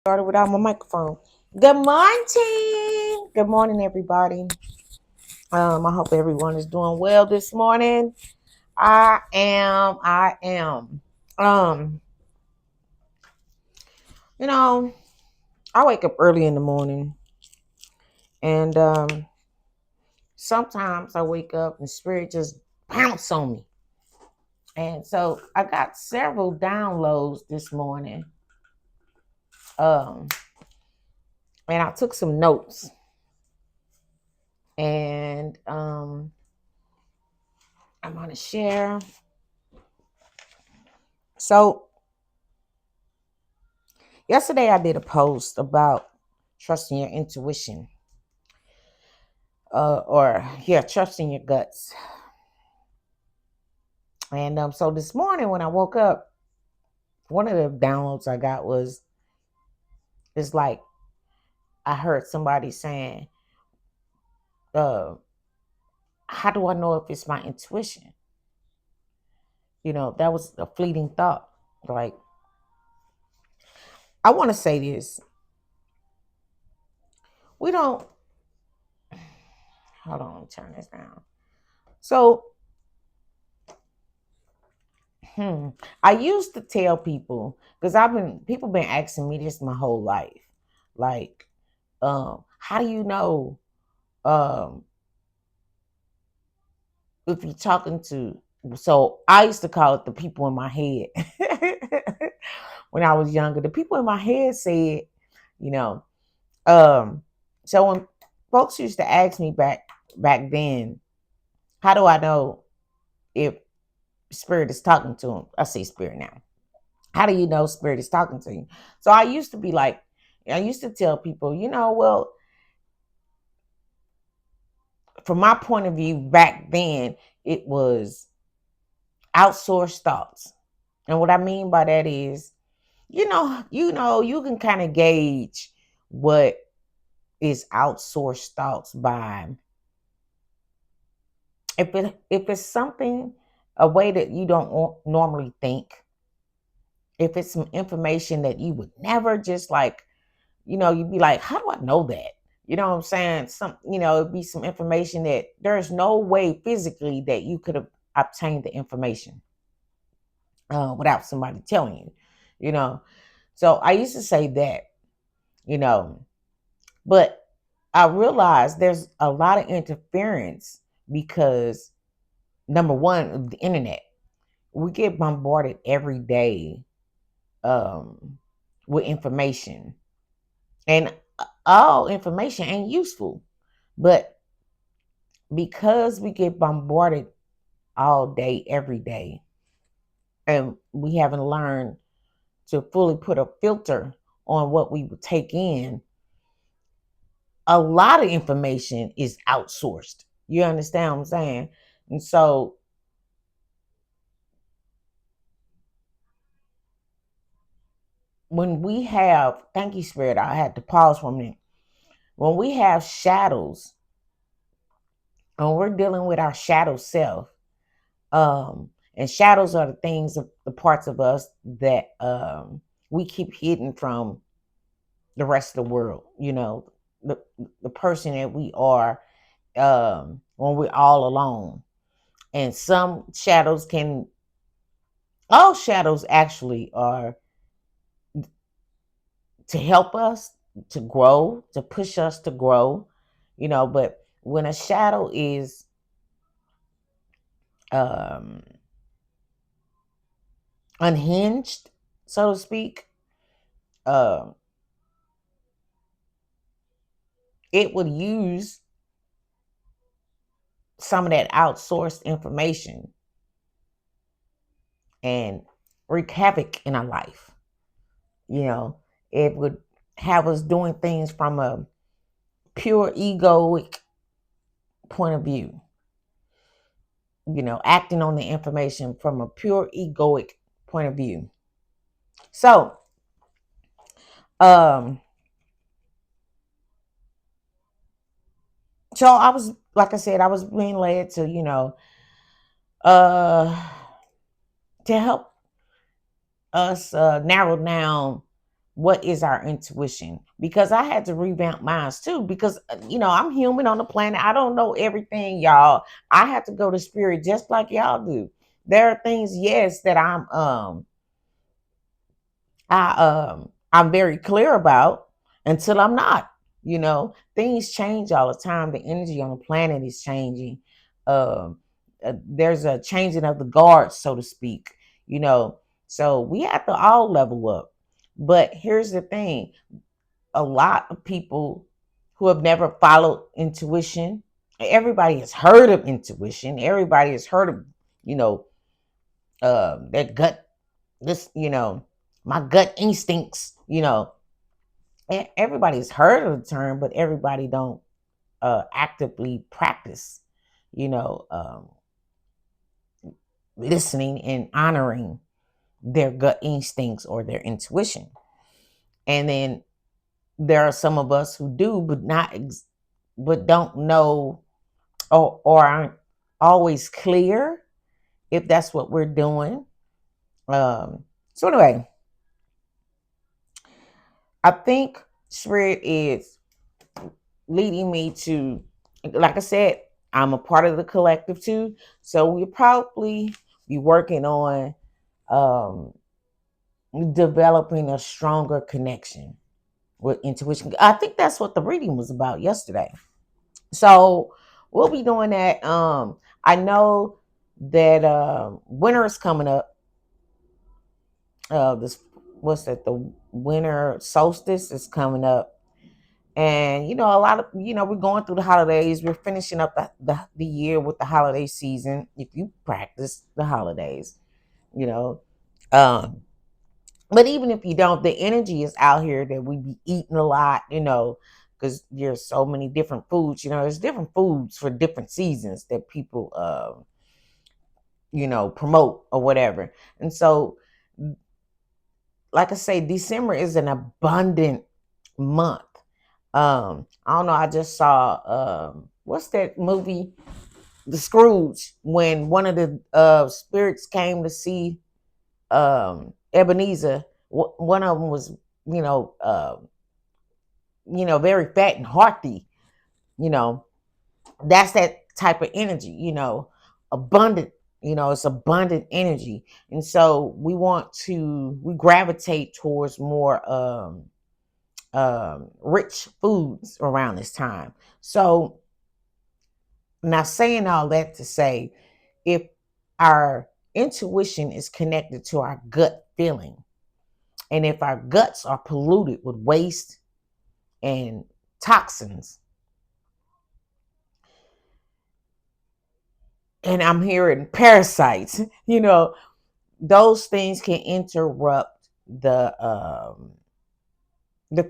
Started without my microphone. Good morning. Good morning, everybody. I hope everyone is doing well this morning. I am. Um, you know, I wake up early in the morning and sometimes I wake up and spirit just bounce on me. And so I got several downloads this morning. Um, and I took some notes and I'm gonna share. So yesterday, I did a post about trusting your intuition, trusting your guts. And so this morning, when I woke up, one of the downloads I got was it's like I heard somebody saying, uh, "How do I know if it's my intuition?" That was a fleeting thought. Like I want to say this: we don't. Hold on, let me turn this down. So I used to tell people because people been asking me this my whole life. Like, how do you know um if you're talking to so I used to call it the people in my head when I was younger. The people in my head said, you know, um, so when folks used to ask me back then, how do I know if spirit is talking to them? I say spirit now. How do you know spirit is talking to you? So I used to tell people, well, from my point of view back then, it was outsourced thoughts. And what I mean by that is, you can kind of gauge what is outsourced thoughts by if it's something a way that you don't normally think, if it's some information that you would never just like, you'd be like, how do I know that? You know what I'm saying? It'd be some information that there's no way physically that you could have obtained the information without somebody telling you, you know. So I used to say that, you know, but I realized there's a lot of interference because number one, the internet. We get bombarded every day um, with information, and all information ain't useful, but because we get bombarded all day, every day, and we haven't learned to fully put a filter on what we would take in, a lot of information is outsourced. You understand what I'm saying? And so when we have, thank you, Spirit, I had to pause for a minute. When we have shadows, and we're dealing with our shadow self, and shadows are the things of the parts of us that we keep hidden from the rest of the world, the, the person that we are when we're all alone. And some shadows can, all shadows actually are to help us to grow, to push us to grow, but when a shadow is um, unhinged, so to speak, uh, it would use some of that outsourced information and wreak havoc in our life. You know, it would have us doing things from a pure egoic point of view, acting on the information from a pure egoic point of view. So, um, so I was, like I said, I was being led to, uh, to help us narrow down what is our intuition? Because I had to revamp mine too. Because I'm human on the planet. I don't know everything, y'all. I have to go to spirit just like y'all do. There are things, yes, that I'm very clear about until I'm not. Things change all the time. The energy on the planet is changing. Um, there's a changing of the guards, so to speak. You know, so we have to all level up. But here's the thing: a lot of people who have never followed intuition. Everybody has heard of intuition. Everybody has heard of you know that gut. This my gut instincts. Everybody's heard of the term, but everybody don't actively practice, you know, listening and honoring their gut instincts or their intuition. And then there are some of us who do, but but don't know or aren't always clear if that's what we're doing. So anyway, I think spirit is leading me to, like I said, I'm a part of the collective too. So we'll probably be working on um, developing a stronger connection with intuition. I think that's what the reading was about yesterday. So we'll be doing that. I know that winter is coming up. This what's that? The winter solstice is coming up. And a lot of we're going through the holidays. We're finishing up the year with the holiday season. If you practice the holidays, you know, um, but even if you don't, the energy is out here that we be eating a lot. Because there's so many different foods. There's different foods for different seasons that people promote or whatever. And so, like I say, December is an abundant month. I don't know. I just saw what's that movie, The Scrooge, when one of the spirits came to see Ebenezer. One of them was, you know, uh, very fat and hearty. You know, that's that type of energy. Abundant. It's abundant energy, and so we gravitate towards more rich foods around this time. So now, saying all that to say, if our intuition is connected to our gut feeling, and if our guts are polluted with waste and toxins, and I'm hearing parasites, those things can interrupt the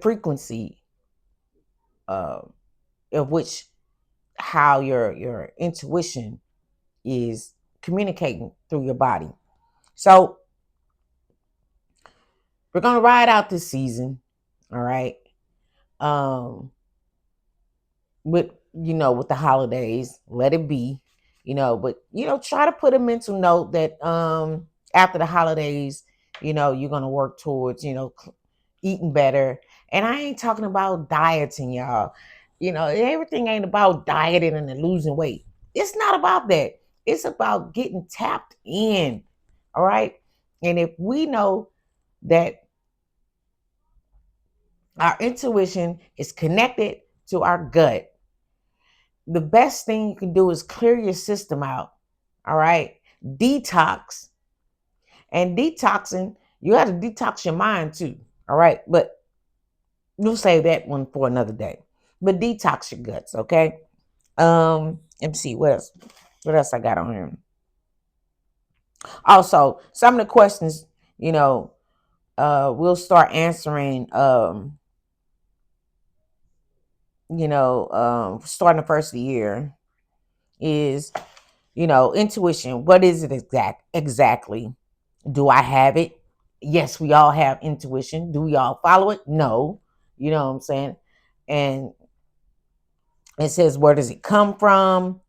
frequency uh, of which how your intuition is communicating through your body. So we're gonna ride out this season, all right. Um, with the holidays, let it be, but try to put a mental note that after the holidays, you're gonna work towards eating better. And I ain't talking about dieting, y'all. Everything ain't about dieting and losing weight. It's not about that. It's about getting tapped in. All right. And if we know that our intuition is connected to our gut, the best thing you can do is clear your system out. All right. Detox. And detoxing, you have to detox your mind too. All right. But we'll save that one for another day. But detox your guts, okay? Let me see what else. What else I got on here? Also, some of the questions, we'll start answering starting the first of the year is, intuition. What is it exactly? Do I have it? Yes, we all have intuition. Do we all follow it? No. You know what I'm saying? And it says, where does it come from?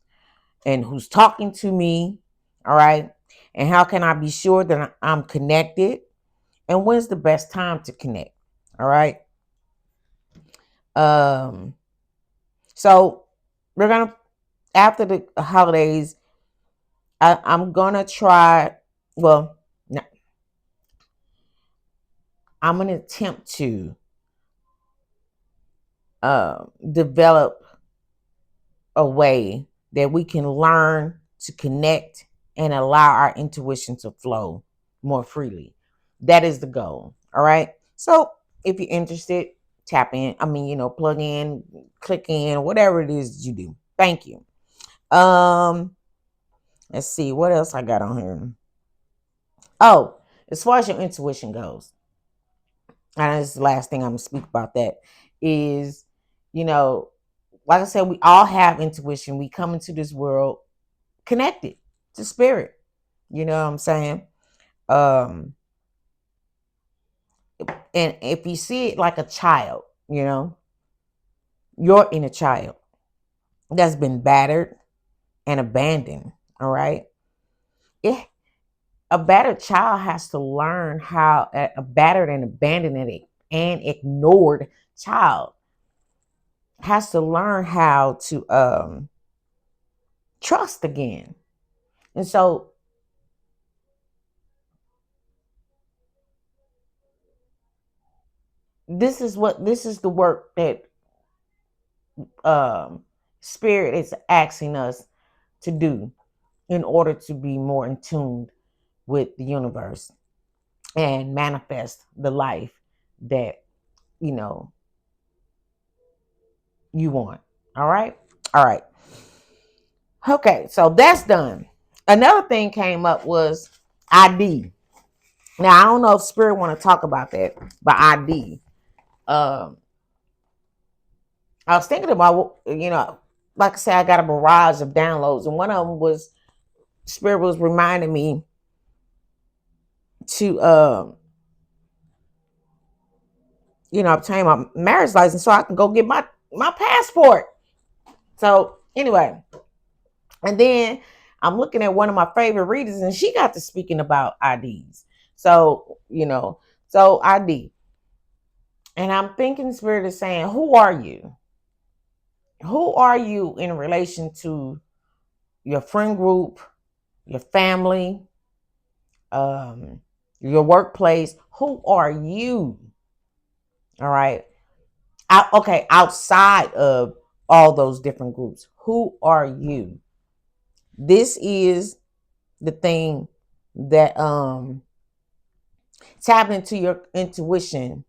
And who's talking to me? All right. And how can I be sure that I'm connected? And when's the best time to connect? All right. Um, so we're gonna after the holidays, I'm gonna try. Well, no, I'm gonna attempt to develop a way that we can learn to connect and allow our intuition to flow more freely. That is the goal. All right. So if you're interested, tap in. I mean, plug in, click in, whatever it is you do. Thank you. Let's see what else I got on here. Oh, as far as your intuition goes, and this is the last thing I'm gonna speak about that is, you know, like I said, we all have intuition. We come into this world connected to spirit. You know what I'm saying? Um, and if you see it like a child, your inner child that's been battered and abandoned. All right. It, a battered child has to learn how a battered and abandoned and ignored child has to learn how to trust again. And so this is the work that um spirit is asking us to do in order to be more in tune with the universe and manifest the life that you know you want. All right. All right. Okay, so that's done. Another thing came up was ID. Now I don't know if spirit want to talk about that, but ID. um I was thinking about, like I said, I got a barrage of downloads, and one of them was spirit was reminding me to obtain my marriage license so I can go get my passport. So anyway, and then I'm looking at one of my favorite readers, and she got to speaking about IDs. So so ID, and I'm thinking spirit is saying, who are you? Who are you in relation to your friend group, your family, um, your workplace? Who are you? All right. Okay, outside of all those different groups, who are you? This is the thing that tap into your intuition,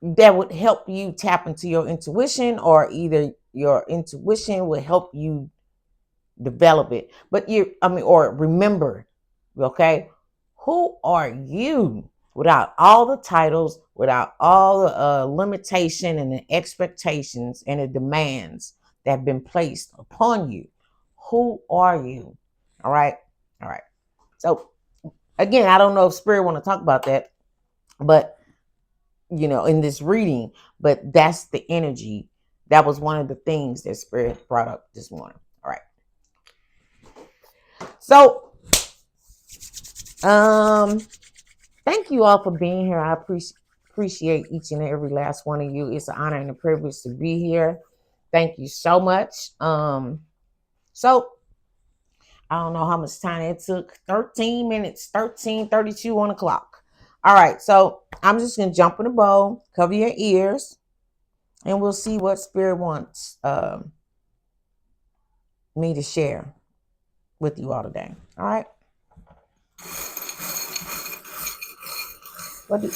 that would help you tap into your intuition, or either your intuition will help you develop it. But or remember, okay, who are you without all the titles, without all the limitation and the expectations and the demands that have been placed upon you? Who are you? All right. All right. So again, I don't know if spirit want to talk about that, but in this reading, but that's the energy. That was one of the things that spirit brought up this morning. All right. So Um, thank you all for being here. I appreciate each and every last one of you. It's an honor and a privilege to be here. Thank you so much. So I don't know how much time it took. 13 minutes, 13:32 on the clock. All right, so I'm just gonna jump in the bowl, cover your ears, and we'll see what spirit wants me to share with you all today. All right. What do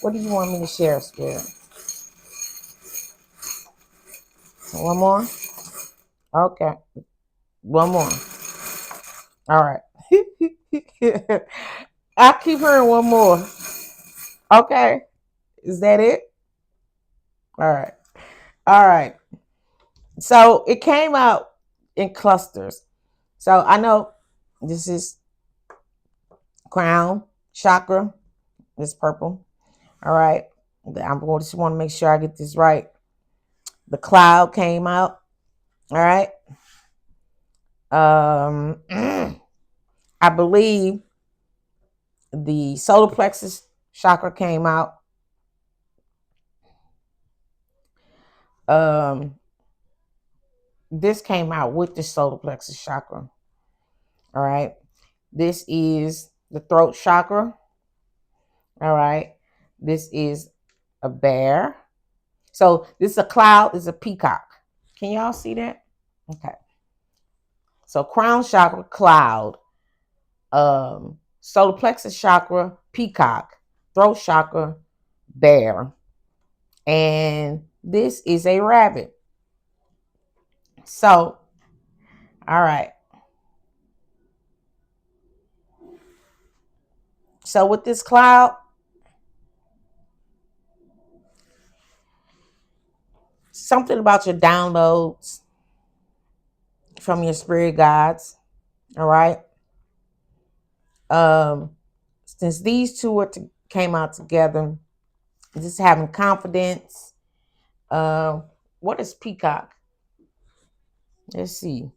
what do you want me to share, spirit? One more? Okay. One more. All right. I keep hearing one more. Okay. Is that it? All right. All right. So it came out in clusters. So I know this is crown chakra. This purple. All right. I'm going to just want to make sure I get this right. The cloud came out. All right. I believe the solar plexus chakra came out. Um, this came out with the solar plexus chakra. All right. This is the throat chakra. All right. This is a bear. So this is a cloud, this is a peacock. Can y'all see that? Okay. So crown chakra, cloud, solar plexus chakra, peacock, throat chakra, bear. And this is a rabbit. So, all right. So with this cloud, something about your downloads from your spirit guides. All right. Um, since these two came out together, just having confidence. What is peacock? Let's see.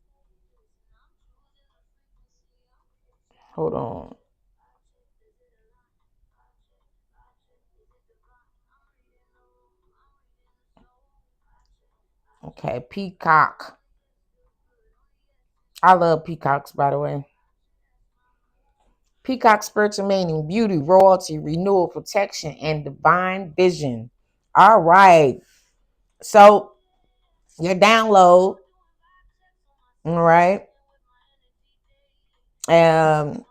Hold on. Okay, peacock. I love peacocks, by the way. Peacock spiritual meaning, beauty, royalty, renewal, protection, and divine vision. All right. So your download, all right. Um,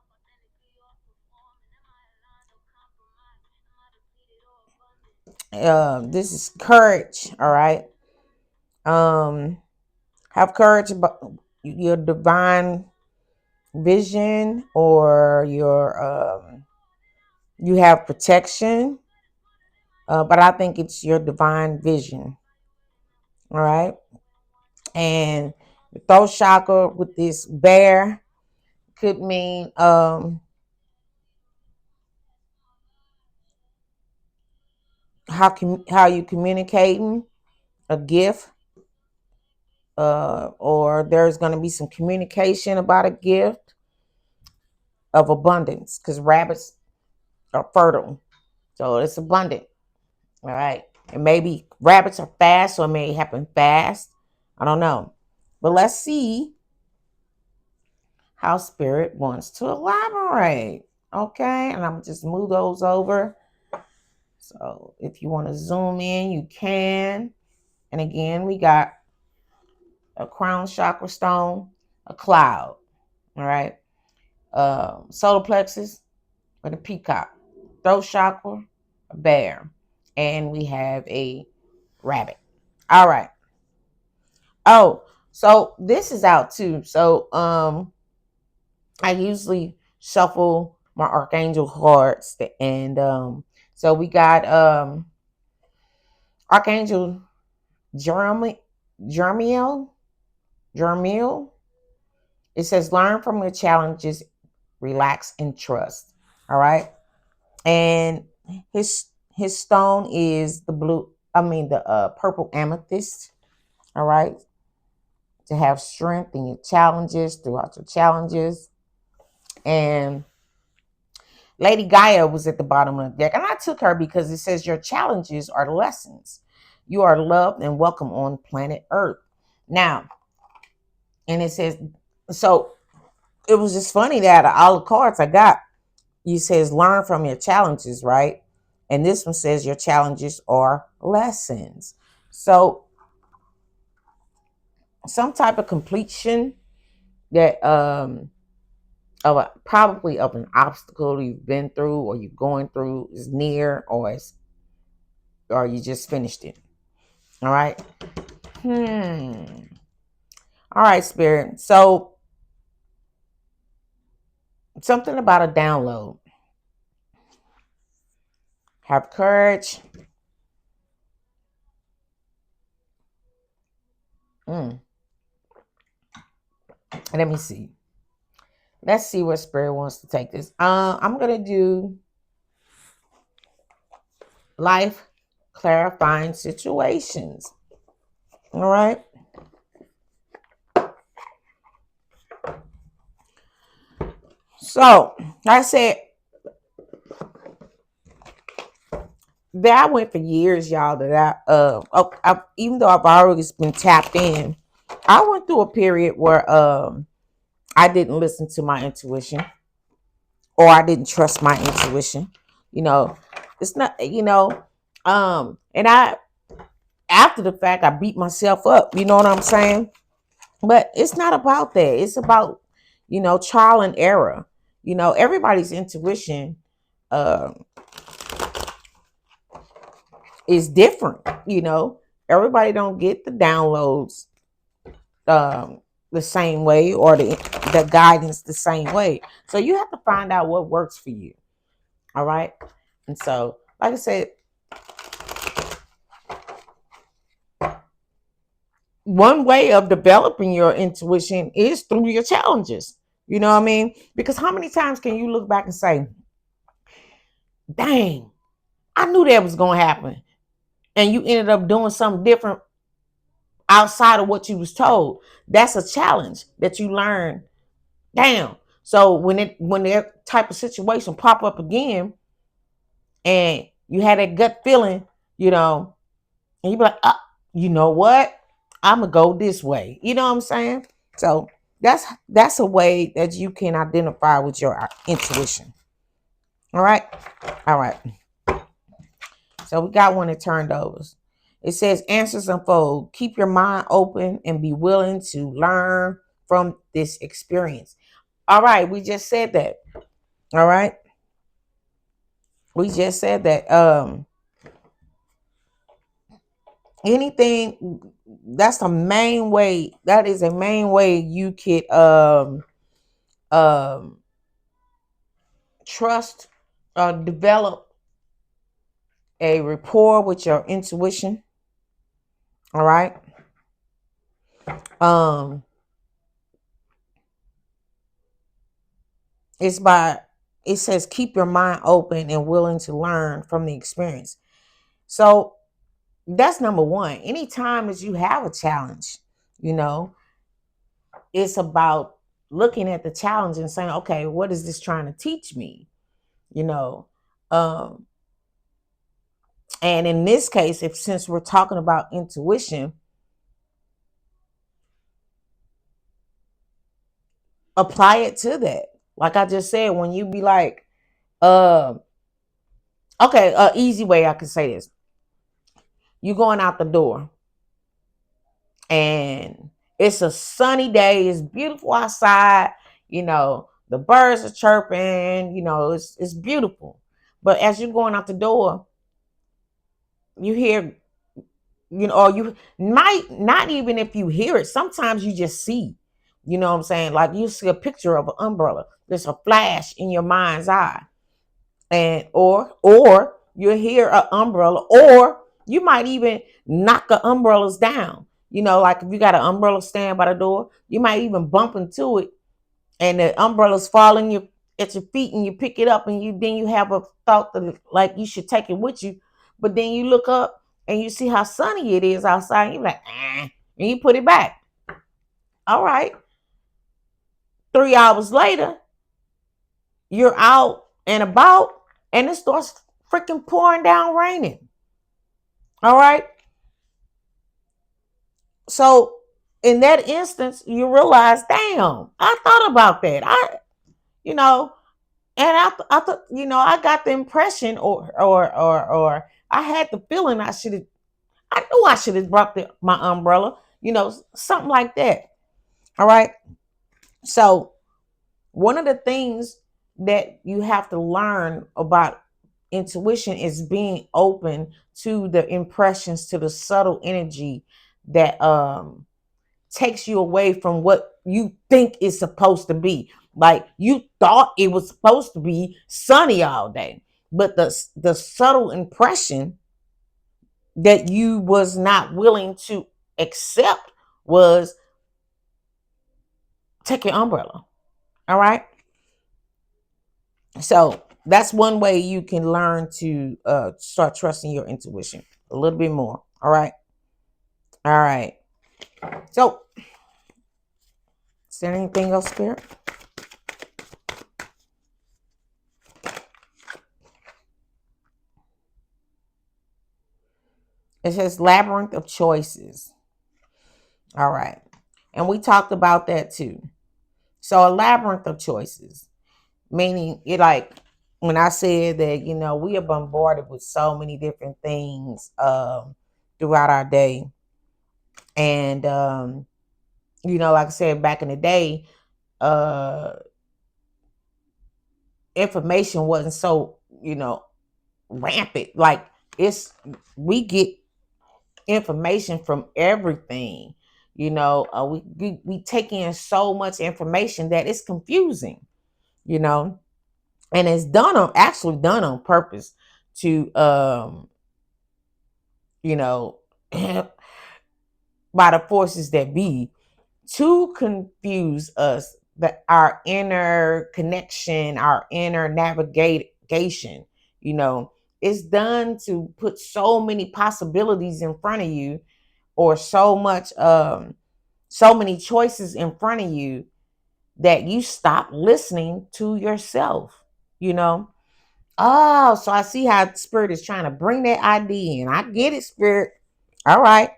this is courage, all right. Have courage about your divine vision, or your you have protection, but I think it's your divine vision, all right. And the throat chakra with this bear could mean how you communicating a gift, or there's going to be some communication about a gift of abundance, because rabbits are fertile, so it's abundant. All right, and maybe rabbits are fast, so it may happen fast. I don't know, but let's see how spirit wants to elaborate. Okay, and I'm just move those over. So if you want to zoom in, you can. And again, we got a crown chakra stone, a cloud. All right, solar plexus with a peacock, throat chakra, a bear, and we have a rabbit. All right. Oh, so this is out too. So I usually shuffle my archangel cards, and so we got Archangel Jeremy Jermiel. Jermiel. It says learn from your challenges, relax and trust. All right. And his his stone is the blue, I mean the purple amethyst. All right. To have strength in your challenges, throughout your challenges. And Lady Gaia was at the bottom of the deck. And I took her because it says your challenges are lessons. You are loved and welcome on planet Earth. Now, and it says, so it was just funny that out of all the cards I got, you says learn from your challenges, right? And this one says your challenges are lessons. So some type of completion that of probably of an obstacle you've been through or you're going through is near, or you just finished it. All right. All right, spirit. So something about a download. Have courage. Mm. Let me see. Let's see where spirit wants to take this. I'm gonna do life clarifying situations. All right. So, like I said, that I went for years, y'all. That even though I've always been tapped in, I went through a period where I didn't listen to my intuition, or I didn't trust my intuition. You know, it's not. And I, after the fact, I beat myself up. You know what I'm saying? But it's not about that. It's about, trial and error. Everybody's intuition uh, is different. Everybody don't get the downloads the same way, or the guidance the same way. So you have to find out what works for you. All right. And so, like I said, one way of developing your intuition is through your challenges. You know what I mean? Because how many times can you look back and say, dang, I knew that was going to happen. And you ended up doing something different outside of what you was told. That's a challenge that you learn. Damn. So when that type of situation pop up again, and you had that gut feeling, and you be like, you know what? I'm gonna go this way. You know what I'm saying? So that's a way that you can identify with your intuition. All right, all right. So we got one that turned over. It says answers unfold. Keep your mind open and be willing to learn from this experience. All right, we just said that. All right, we just said that. Anything, that's the main way. That is a main way you could um trust or develop a rapport with your intuition. All right. um it's by it says keep your mind open and willing to learn from the experience. So that's number one. Anytime that you have a challenge, you know it's about looking at the challenge and saying, okay, what is this trying to teach me? you know um and in this case, if since we're talking about intuition, apply it to that. Like I just said, when you be like, uh, okay, easy way I could say this: you going out the door, and it's a sunny day, it's beautiful outside. The birds are chirping. It's beautiful. But as you're going out the door, you hear, or you might not, even if you hear it, sometimes you just see. You know what I'm saying? Like you see a picture of an umbrella. There's a flash in your mind's eye, and or you hear an umbrella, or you might even knock the umbrellas down. Like if you got an umbrella stand by the door, you might even bump into it, and the umbrellas falling you at your feet, and you pick it up, and you have a thought that like you should take it with you. But then you look up and you see how sunny it is outside, and you're like, and you put it back. All right. 3 hours later, you're out and about, and it starts freaking pouring down raining. All right. So in that instance, you realize, damn, I thought about that. You know, and I thought, I got the impression, or I had the feeling I knew I should have brought my umbrella, something like that. All right. So one of the things that you have to learn about intuition is being open to the impressions, to the subtle energy that takes you away from what you think is supposed to be. Like you thought it was supposed to be sunny all day, but the subtle impression that you was not willing to accept was take your umbrella. All right. So that's one way you can learn to start trusting your intuition a little bit more. All right. All right. So is there anything else, Spirit? It says labyrinth of choices. All right. And we talked about that too. So a labyrinth of choices, meaning it like when I said that, we are bombarded with so many different things throughout our day. And like I said, back in the day, uh information wasn't so, rampant. Like it's we get information from everything. We take in so much information that it's confusing, you know, and it's actually done on purpose to you know by the forces that be to confuse us, that our inner connection, our inner navigation, you know, it's done to put so many possibilities in front of you, or so many choices in front of you, that you stop listening to yourself, you know. Oh, so I see how spirit is trying to bring that idea in. I get it, spirit. All right.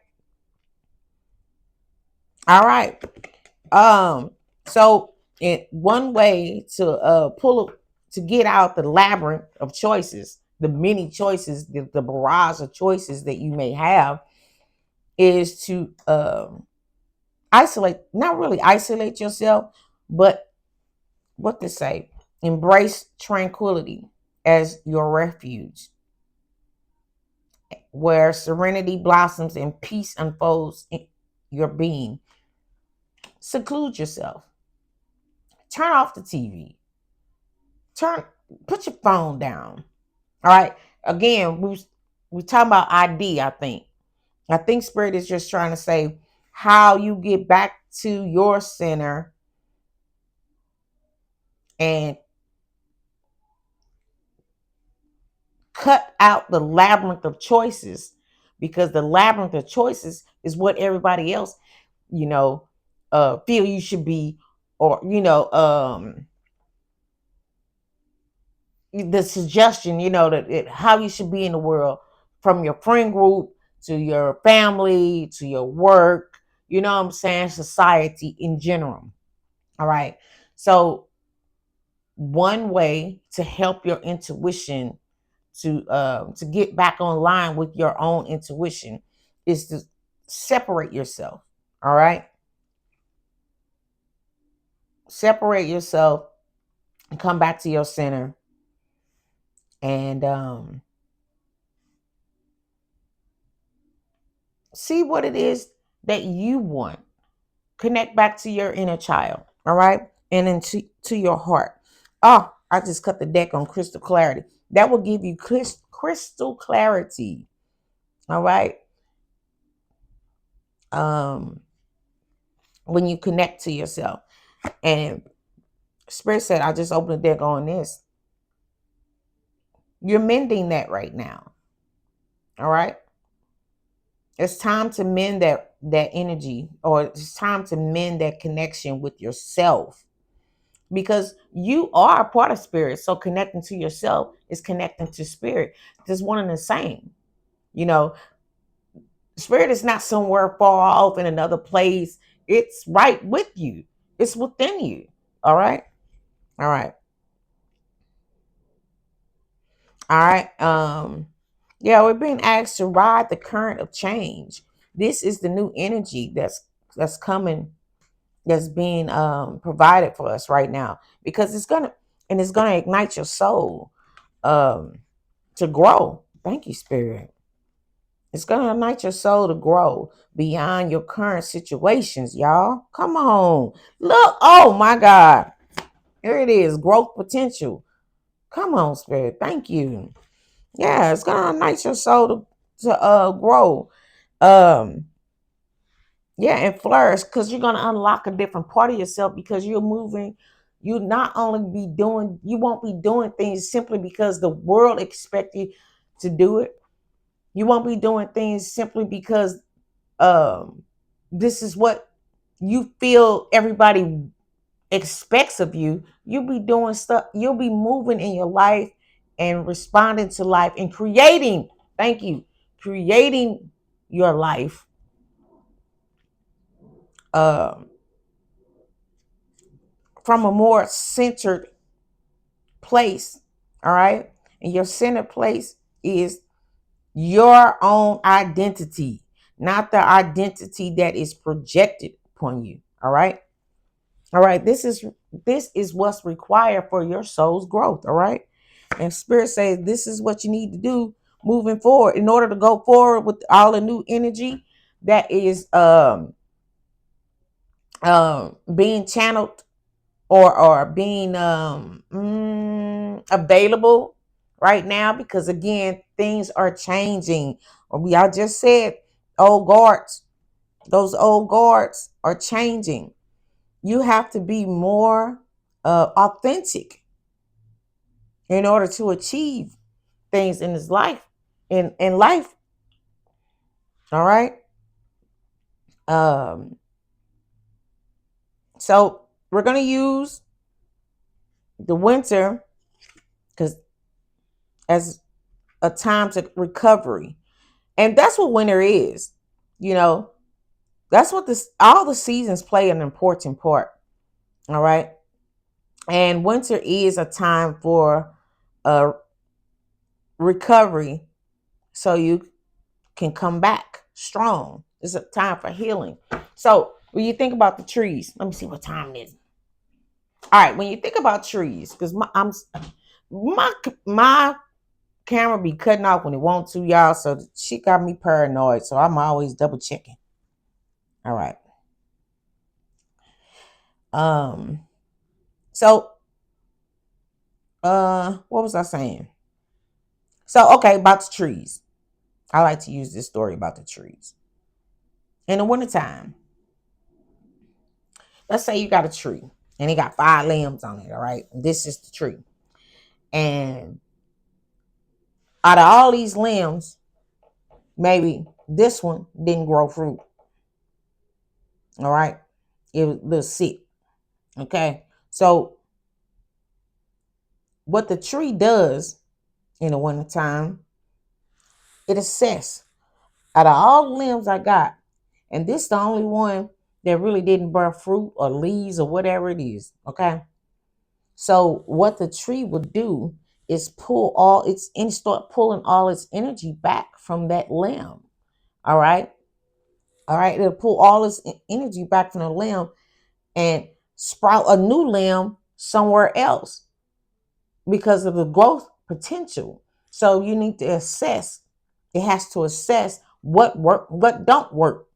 All right. So one way to to get out the labyrinth of choices, the many choices, the barrage of choices that you may have, is to isolate, not really isolate yourself, but what to say, embrace tranquility as your refuge, where serenity blossoms and peace unfolds in your being. Seclude yourself. Turn off the TV. Turn Put your phone down. All right. Again, we talking about ID, I think. I think spirit is just trying to say how you get back to your center and cut out the labyrinth of choices, because the labyrinth of choices is what everybody else, you know, feel you should be, or the suggestion, how you should be in the world, from your friend group to your family to your work, you know what I'm saying, society in general. All right. So one way to help your intuition to get back online with your own intuition is to separate yourself. All right. Separate yourself and come back to your center, and see what it is that you want. Connect back to your inner child. All right. And into to your heart. Oh, I just cut the deck on crystal clarity. That will give you crystal clarity. All right. Um, when you connect to yourself. And Spirit said, I just opened the deck on this. You're mending that right now. All right. It's time to mend that energy, or it's time to mend that connection with yourself, because you are a part of spirit. So connecting to yourself is connecting to spirit. It's one and the same. You know, spirit is not somewhere far off in another place. It's right with you. It's within you. All right. All right. All right. Yeah, we're being asked to ride the current of change. This is the new energy that's coming, that's being provided for us right now, because it's gonna ignite your soul um to grow. Thank you, spirit. It's gonna ignite your soul to grow beyond your current situations, y'all. Come on. Look, oh my God. Here it is, growth potential. Come on, spirit. Thank you. Yeah, it's gonna ignite your soul to grow. Um, yeah, and flourish, because you're gonna unlock a different part of yourself, because you're moving. You won't be doing things simply because the world expect you to do it. You won't be doing things simply because um this is what you feel everybody expects of you. You'll be doing stuff, you'll be moving in your life and responding to life and creating, thank you, creating your life uh, from a more centered place. All right. And your centered place is your own identity, not the identity that is projected upon you. All right. All right. This is what's required for your soul's growth. All right. And Spirit says this is what you need to do moving forward in order to go forward with all the new energy that is being channeled or being available right now, because again things are changing. We I just said old guards, those old guards are changing. You have to be more authentic in order to achieve things in this life, in life. All right. um so we're going to use the winter because as a time to recovery. And that's what winter is. You know, that's what this all the seasons play an important part. All right. And winter is a time for uh recovery so you can come back strong. It's a time for healing. So when you think about the trees, let me see what time it is. All right, when you think about trees, because my camera be cutting off when it wants to, y'all. So she got me paranoid. So I'm always double checking. All right. Um. So, what was I saying? So, okay, about the trees. I like to use this story about the trees. In the wintertime, let's say you got a tree and it got 5 limbs on it. All right. This is the tree. And out of all these limbs, maybe this one didn't grow fruit. All right. It was a little sick. Okay. So, what the tree does in the wintertime, it assess out of all the limbs I got, and this the only one that really didn't bear fruit or leaves or whatever it is. Okay. So what the tree would do is pull all its and start pulling all its energy back from that limb. All right. All right. It'll pull all its energy back from the limb and sprout a new limb somewhere else because of the growth potential. So you need to assess. It has to assess what work, what don't work.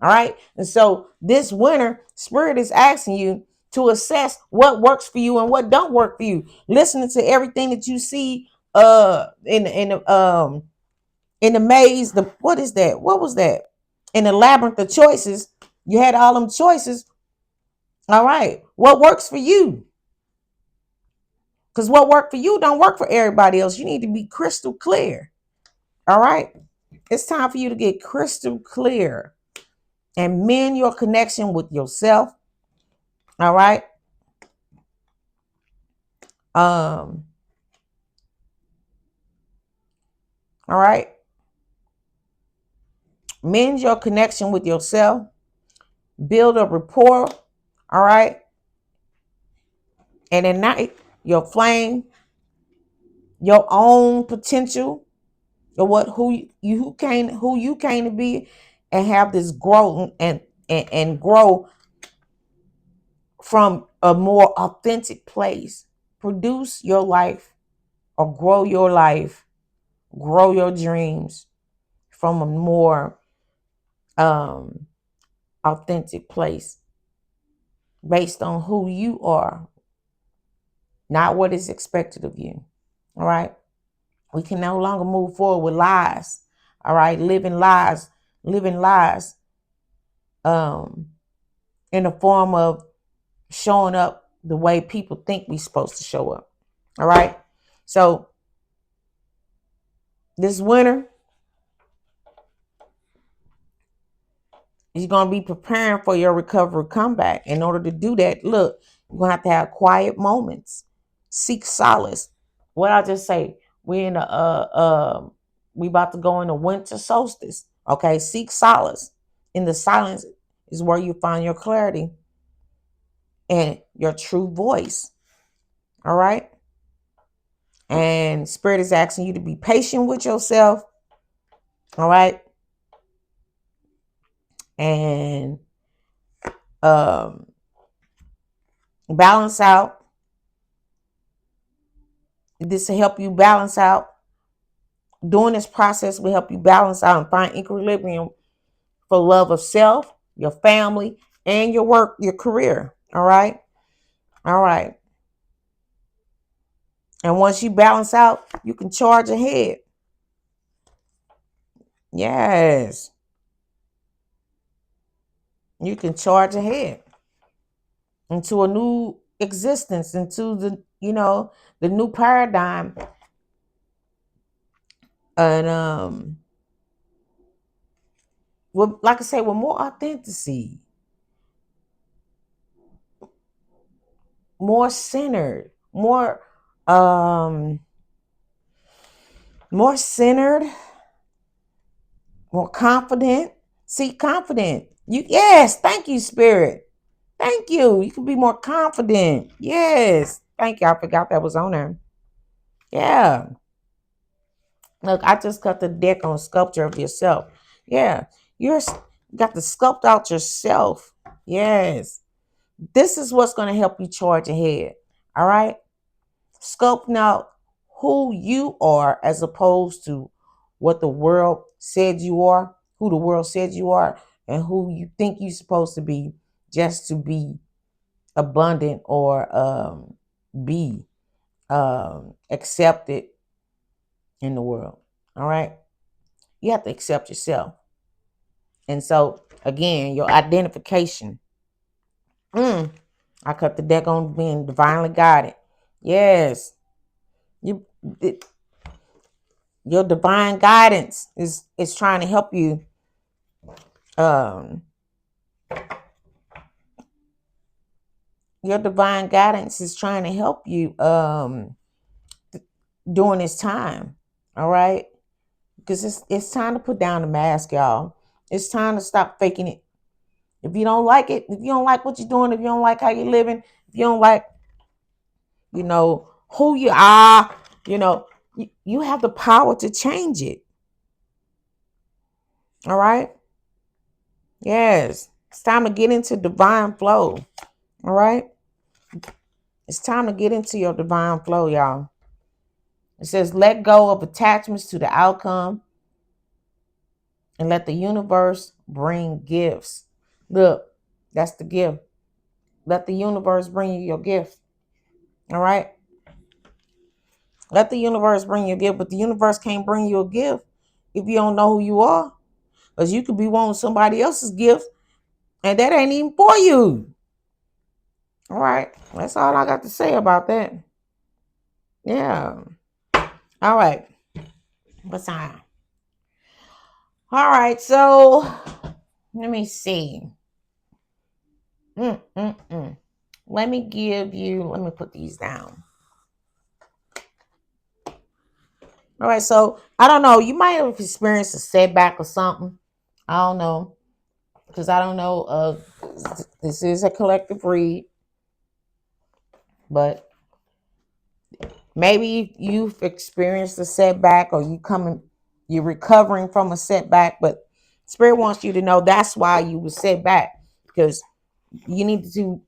All right. And so this winter, Spirit is asking you to assess what works for you and what don't work for you. Listening to everything that you see in the maze, the what is that? What was that? In the labyrinth of choices, you had all them choices. All right. What works for you? Because what worked for you don't work for everybody else. You need to be crystal clear. All right. It's time for you to get crystal clear and mend your connection with yourself. All right. Um, all right. Mend your connection with yourself. Build a rapport. All right. And ignite your flame, your own potential, or what who you came to be, and have this growth and grow from a more authentic place. Produce your life or grow your dreams from a more um, authentic place based on who you are, not what is expected of you. All right. We can no longer move forward with lies. All right. Living lies um, in the form of showing up the way people think we're supposed to show up. All right. So this winter, you're going to be preparing for your recovery comeback. In order to do that, look, you're going to have quiet moments. Seek solace. What I just say, we're in a We about to go into winter solstice. Okay, seek solace. In the silence is where you find your clarity and your true voice. All right. And Spirit is asking you to be patient with yourself. All right. And um, balance out. This will help you balance out. Doing this process will help you balance out and find equilibrium for love of self, your family, and your work, your career. All right. All right. And once you balance out, you can charge ahead. Yes. You can charge ahead into a new existence, into the new paradigm. And like I say, with more authenticity, more centered, um more centered, more confident. See, confident. Yes, thank you, Spirit. Thank you. You can be more confident. Yes. Thank you. I forgot that was on there. Yeah. Look, I just cut the deck on sculpture of yourself. Yeah. You're got to sculpt out yourself. Yes. This is what's going to help you charge ahead. All right. Sculpting out who you are as opposed to what the world said you are, who the world said you are, and who you think you're supposed to be just to be abundant or be accepted in the world. All right. You have to accept yourself. And so, again, your identification. I cut the deck on being divinely guided. Yes. You it, your divine guidance is trying to help you um your divine guidance is trying to help you during this time. All right? Because it's time to put down the mask, y'all. It's time to stop faking it. If you don't like it, if you don't like what you're doing, if you don't like how you're living, if you don't like, who you are, you have the power to change it. All right? Yes. It's time to get into divine flow. All right? It's time to get into your divine flow, y'all. It says, let go of attachments to the outcome and let the universe bring gifts. Look, that's the gift. Let the universe bring you your gift. All right? Let the universe bring you a gift, but the universe can't bring you a gift if you don't know who you are. Because you could be wanting somebody else's gift, and that ain't even for you. All right. That's all I got to say about that. Yeah. All right. What's time? All right. So let me see. Let me put these down. All right. So I don't know. You might have experienced a setback or something. I don't know. Because I don't know. This is a collective read. But maybe you've experienced a setback or you're recovering from a setback, but Spirit wants you to know that's why you were set back, because you need to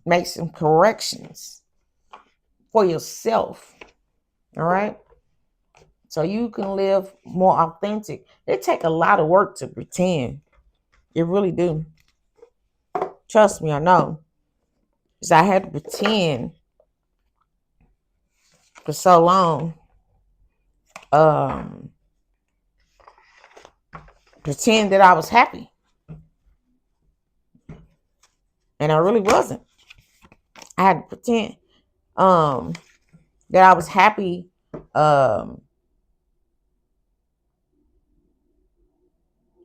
make some corrections for yourself. All right. So you can live more authentic. It take a lot of work to pretend. It really do. Trust me, I know. Because I had to pretend for so long. Pretend that I was happy. And I really wasn't. I had to pretend that I was happy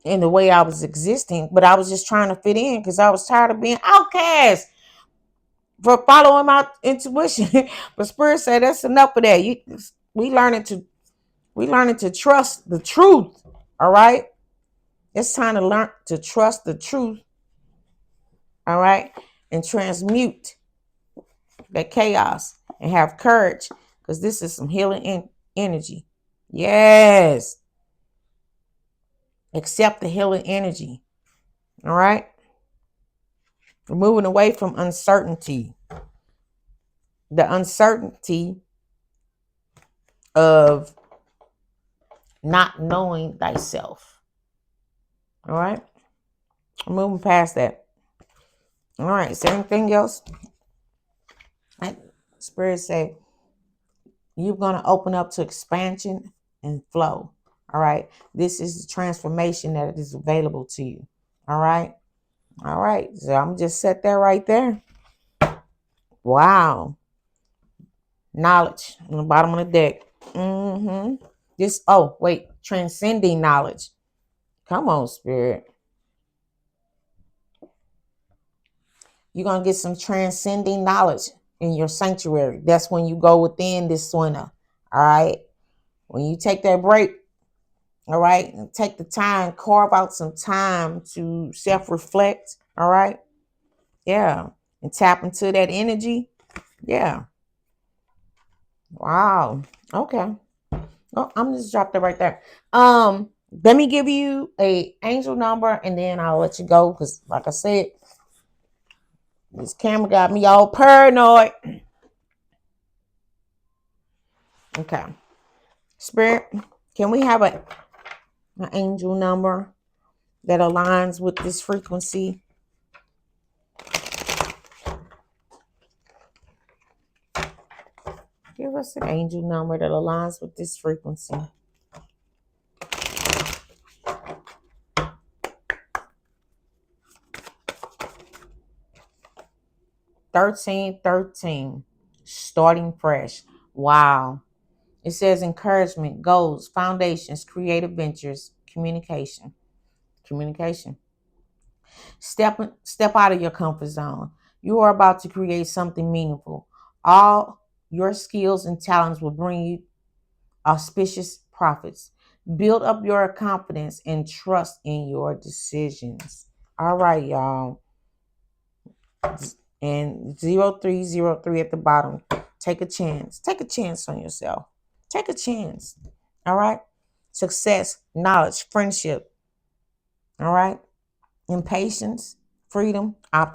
in the way I was existing, but I was just trying to fit in because I was tired of being outcast for following my intuition. But Spirit said that's enough of that. We learning to We learning to trust the truth. All right. It's time to learn to trust the truth. All right. And transmute that chaos and have courage because this is some healing energy. Yes. Accept the healing energy. All right. We're moving away from uncertainty. The uncertainty of not knowing thyself. All right. I'm moving past that. All right. Is there anything else? Spirit say you're going to open up to expansion and flow. All right. This is the transformation that is available to you. All right. All right. So I'm just set there right there. Wow. Knowledge on the bottom of the deck. This, oh, wait. Transcending knowledge. Come on, Spirit. You're going to get some transcending knowledge in your sanctuary. That's when you go within this winter. All right. When you take that break, all right, and take the time, carve out some time to self-reflect. All right. Yeah. And tap into that energy. Yeah. Wow. Okay. Oh, I'm just dropped it right there. Let me give you a angel number and then I'll let you go because, like I said, this camera got me all paranoid. Okay. Spirit, can we have an angel number that aligns with this frequency? Give us an angel number that aligns with this frequency. 1313. Starting fresh. Wow. It says encouragement, goals, foundations, creative ventures, communication. Communication. Step out of your comfort zone. You are about to create something meaningful. All your skills and talents will bring you auspicious profits. Build up your confidence and trust in your decisions. All right, y'all. And 0303 at the bottom. Take a chance. Take a chance on yourself. Take a chance. All right. Success, knowledge, friendship. All right. Impatience, freedom, optimism.